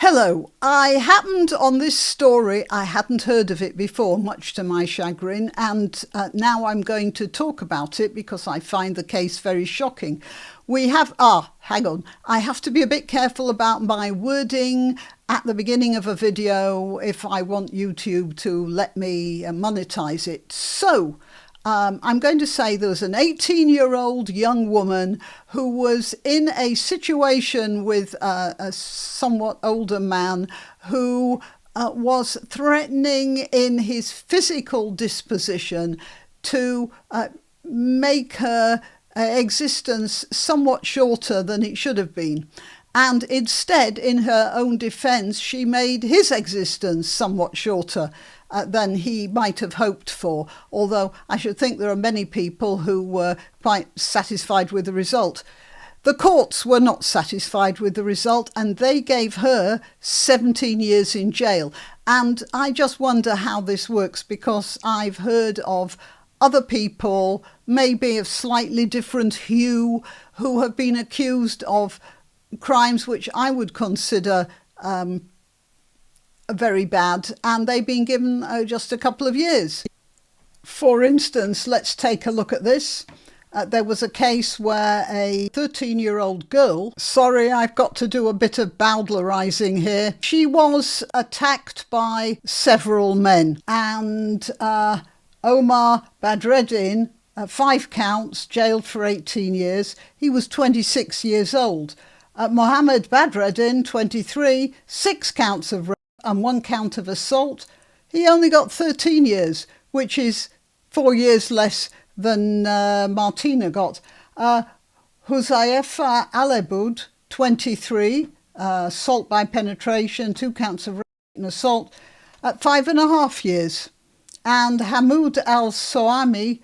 Hello, I happened on this story, I hadn't heard of it before, much to my chagrin, and now I'm going to talk about it because I find the case very shocking. Hang on, I have to be a bit careful about my wording at the beginning of a video if I want YouTube to let me monetize it. So, I'm going to say there was an 18-year-old young woman who was in a situation with a somewhat older man who was threatening in his physical disposition to make her existence somewhat shorter than it should have been. And instead, in her own defence, she made his existence somewhat shorter than he might have hoped for, although I should think there are many people who were quite satisfied with the result. The courts were not satisfied with the result and they gave her 17 years in jail. And I just wonder how this works, because I've heard of other people, maybe of slightly different hue, who have been accused of crimes which I would consider very bad, and they've been given just a couple of years. For instance, let's take a look at this. There was a case where a 13-year-old girl, sorry, I've got to do a bit of bowdlerising here. She was attacked by several men, and Omar Badreddin, 5 counts, jailed for 18 years. He was 26 years old. Mohammed Badreddin, 23, 6 counts of rape and 1 count of assault. He only got 13 years, which is 4 years less than Martyna got. Huzaifa Alebud, 23, assault by penetration, 2 counts of rape and assault, at 5.5 years. And Hamoud Al-Soami,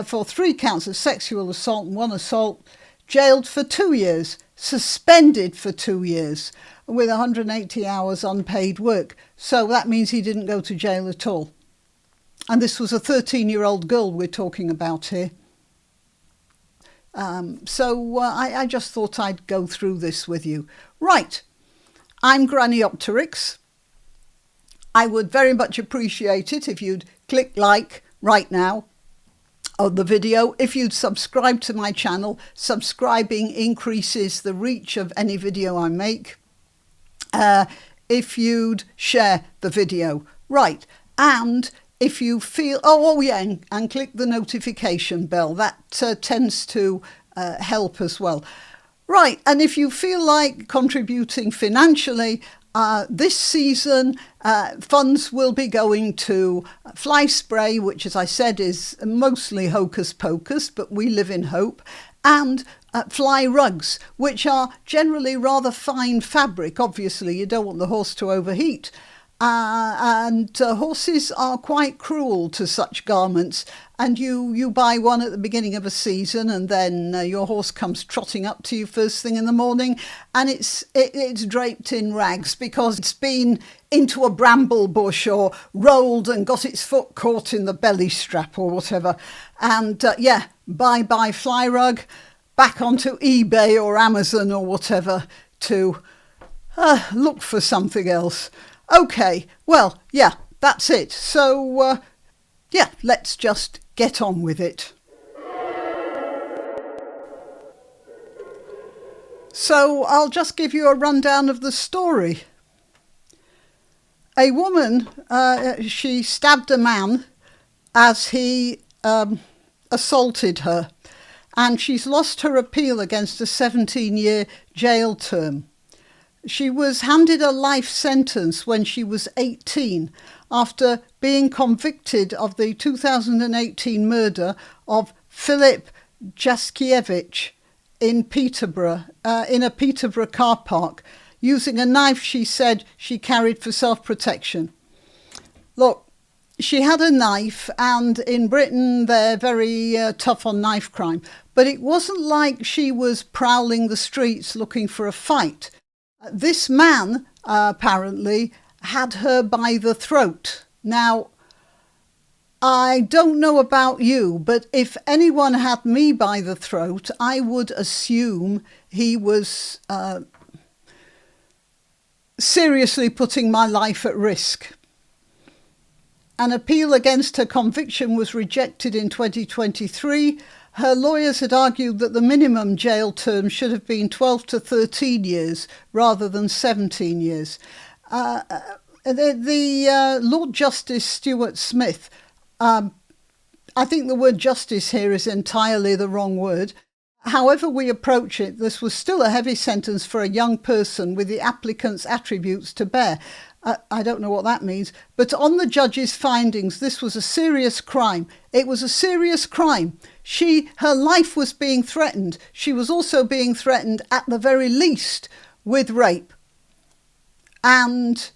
for 3 counts of sexual assault and 1 assault, jailed for 2 years, suspended for 2 years, with 180 hours unpaid work. So that means he didn't go to jail at all. And this was a 13-year-old girl we're talking about here. I just thought I'd go through this with you. Right, I'm Granniopteryx. I would very much appreciate it if you'd click like right now on the video. If you'd subscribe to my channel, subscribing increases the reach of any video I make. If you'd share the video. Right, and if you feel, and click the notification bell. That tends to help as well. Right, and if you feel like contributing financially, this season, funds will be going to fly spray, which, as I said, is mostly hocus pocus, but we live in hope, and fly rugs, which are generally rather fine fabric. Obviously, you don't want the horse to overheat. And horses are quite cruel to such garments, and you buy one at the beginning of a season, and then your horse comes trotting up to you first thing in the morning, and it's draped in rags because it's been into a bramble bush or rolled and got its foot caught in the belly strap or whatever. And bye fly rug, back onto eBay or Amazon or whatever to look for something else. Okay, well, yeah, that's it. So, let's just get on with it. So, I'll just give you a rundown of the story. A woman, she stabbed a man as he assaulted her, and she's lost her appeal against a 17-year jail term. She was handed a life sentence when she was 18 after being convicted of the 2018 murder of Filip Jaskiewicz in Peterborough, in a Peterborough car park, using a knife she said she carried for self-protection. Look, she had a knife, and in Britain they're very tough on knife crime, but it wasn't like she was prowling the streets looking for a fight. This man, apparently, had her by the throat. Now, I don't know about you, but if anyone had me by the throat, I would assume he was seriously putting my life at risk. An appeal against her conviction was rejected in 2023. Her lawyers had argued that the minimum jail term should have been 12 to 13 years rather than 17 years. Lord Justice Stuart Smith, I think the word justice here is entirely the wrong word. However we approach it, this was still a heavy sentence for a young person with the applicant's attributes to bear. I don't know what that means, but on the judge's findings, this was a serious crime. It was a serious crime. Her life was being threatened. She was also being threatened, at the very least, with rape. And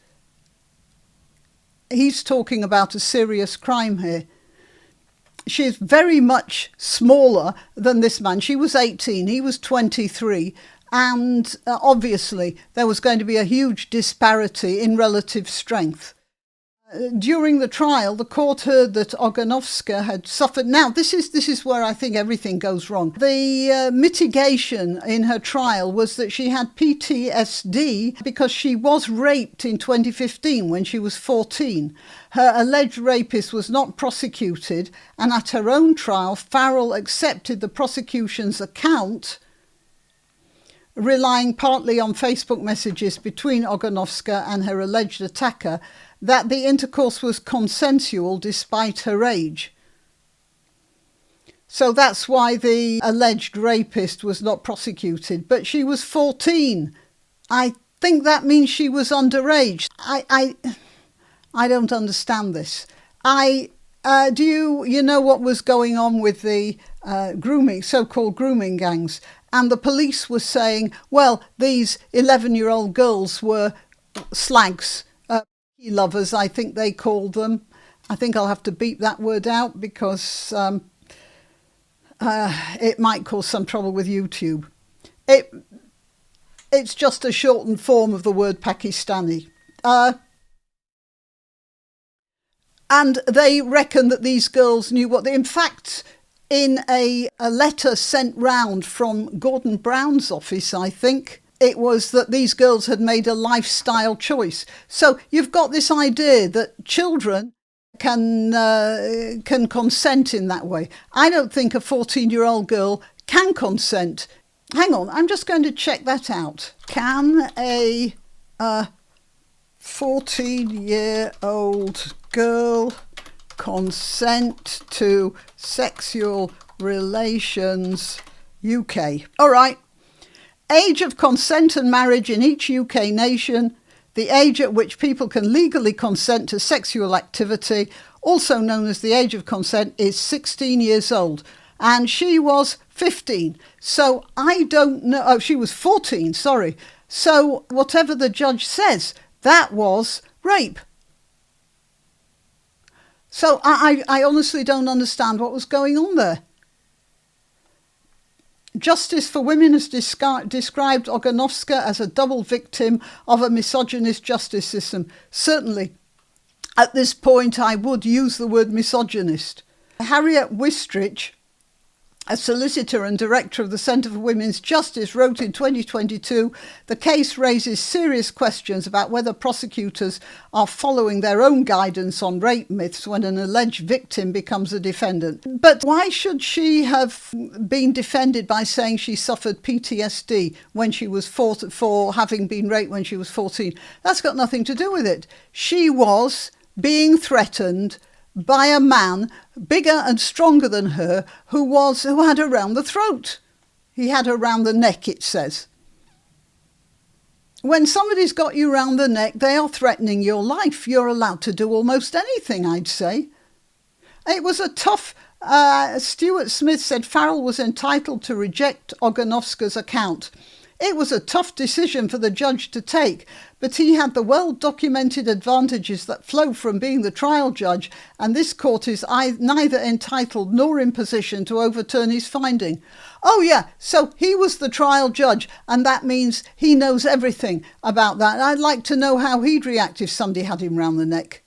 he's talking about a serious crime here. She is very much smaller than this man. She was 18, he was 23. And obviously there was going to be a huge disparity in relative strength. During the trial, the court heard that Ogonowska had suffered. Now, this is where I think everything goes wrong. The mitigation in her trial was that she had PTSD because she was raped in 2015 when she was 14. Her alleged rapist was not prosecuted, and at her own trial, Farrell accepted the prosecution's account, relying partly on Facebook messages between Ogonowska and her alleged attacker, that the intercourse was consensual despite her age. So that's why the alleged rapist was not prosecuted. But she was 14. I think that means she was underage. I don't understand this. Do you know what was going on with the so-called grooming gangs? And the police were saying, well, these 11-year-old girls were slags, lovers, I think they called them. I think I'll have to beep that word out because it might cause some trouble with YouTube. It's just a shortened form of the word Pakistani. And they reckon that these girls knew what in fact, in a letter sent round from Gordon Brown's office, I think, it was that these girls had made a lifestyle choice. So you've got this idea that children can consent in that way. I don't think a 14-year-old girl can consent. Hang on, I'm just going to check that out. Can a 14-year-old girl consent to sexual relations? UK. All right. Age of consent and marriage in each UK nation. The age at which people can legally consent to sexual activity, also known as the age of consent, is 16 years old. And she was 15. So I don't know. Oh, she was 14, sorry. So whatever the judge says, that was rape. So I honestly don't understand what was going on there. Justice for Women has described Ogonowska as a double victim of a misogynist justice system. Certainly, at this point, I would use the word misogynist. Harriet Wistrich, a solicitor and director of the Centre for Women's Justice, wrote in 2022, the case raises serious questions about whether prosecutors are following their own guidance on rape myths when an alleged victim becomes a defendant. But why should she have been defended by saying she suffered PTSD when she was for having been raped when she was 14? That's got nothing to do with it. She was being threatened by a man bigger and stronger than her who had her round the throat. He had her round the neck, it says. When somebody's got you round the neck, they are threatening your life. You're allowed to do almost anything, I'd say. It was a tough... Stuart Smith said Farrell was entitled to reject Ogonowska's account. It was a tough decision for the judge to take, but he had the well-documented advantages that flow from being the trial judge, and this court is neither entitled nor in position to overturn his finding. Oh yeah, so he was the trial judge, and that means he knows everything about that. I'd like to know how he'd react if somebody had him round the neck.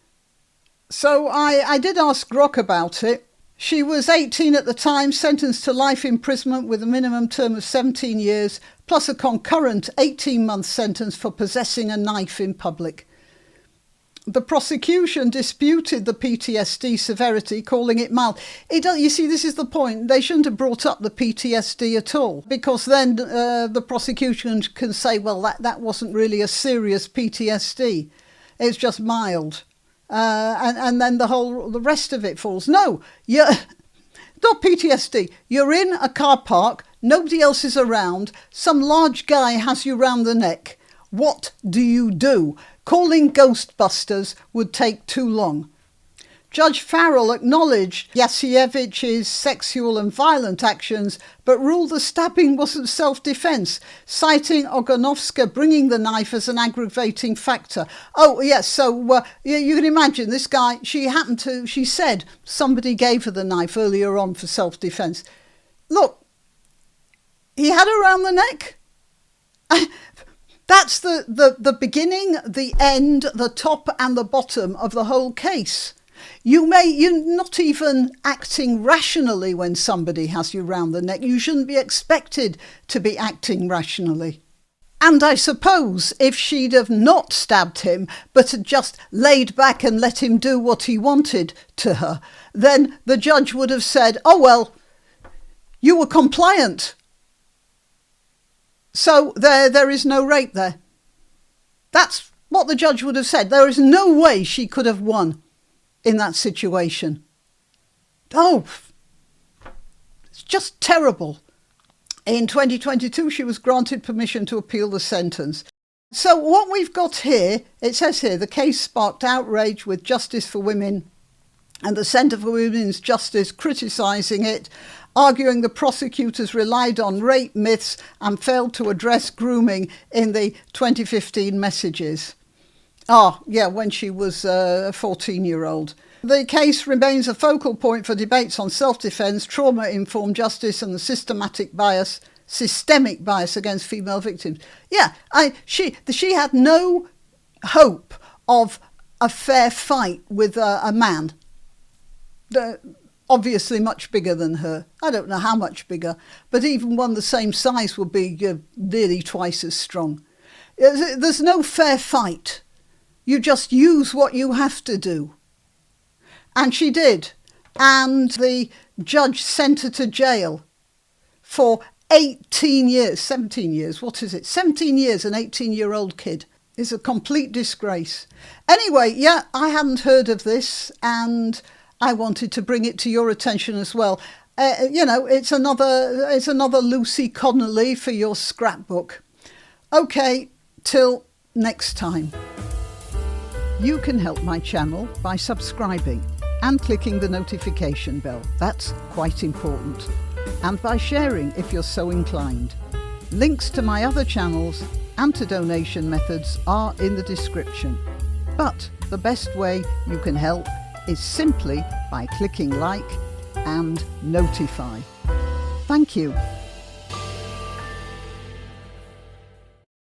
So I did ask Grok about it. She was 18 at the time, sentenced to life imprisonment with a minimum term of 17 years, plus a concurrent 18-month sentence for possessing a knife in public. The prosecution disputed the PTSD severity, calling it mild. You see, this is the point. They shouldn't have brought up the PTSD at all, because then the prosecution can say, well, that wasn't really a serious PTSD. It's just mild. And then the rest of it falls. No, not PTSD. You're in a car park, nobody else is around, some large guy has you round the neck. What do? Calling Ghostbusters would take too long. Judge Farrell acknowledged Jasiewicz's sexual and violent actions, but ruled the stabbing wasn't self-defence, citing Ogonowska bringing the knife as an aggravating factor. Oh, yes, so you can imagine this guy, she said somebody gave her the knife earlier on for self-defence. Look, he had her around the neck. That's the beginning, the end, the top and the bottom of the whole case. You're not even acting rationally when somebody has you round the neck. You shouldn't be expected to be acting rationally. And I suppose if she'd have not stabbed him, but had just laid back and let him do what he wanted to her, then the judge would have said, oh, well, you were compliant. So there is no rape there. That's what the judge would have said. There is no way she could have won in that situation. Oh, it's just terrible. In 2022, she was granted permission to appeal the sentence. So what we've got here, it says here, the case sparked outrage with Justice for Women and the Centre for Women's Justice criticising it, arguing the prosecutors relied on rape myths and failed to address grooming in the 2015 messages. When she was a 14-year-old. The case remains a focal point for debates on self-defence, trauma-informed justice and the systemic bias against female victims. Yeah, she had no hope of a fair fight with a man. Obviously much bigger than her. I don't know how much bigger, but even one the same size would be nearly twice as strong. There's no fair fight. You just use what you have to do. And she did. And the judge sent her to jail for 17 years, 17 years, an 18-year-old kid. It's a complete disgrace. Anyway, I hadn't heard of this and I wanted to bring it to your attention as well. It's another Lucy Connolly for your scrapbook. Okay, till next time. You can help my channel by subscribing and clicking the notification bell. That's quite important. And by sharing if you're so inclined. Links to my other channels and to donation methods are in the description. But the best way you can help is simply by clicking like and notify. Thank you.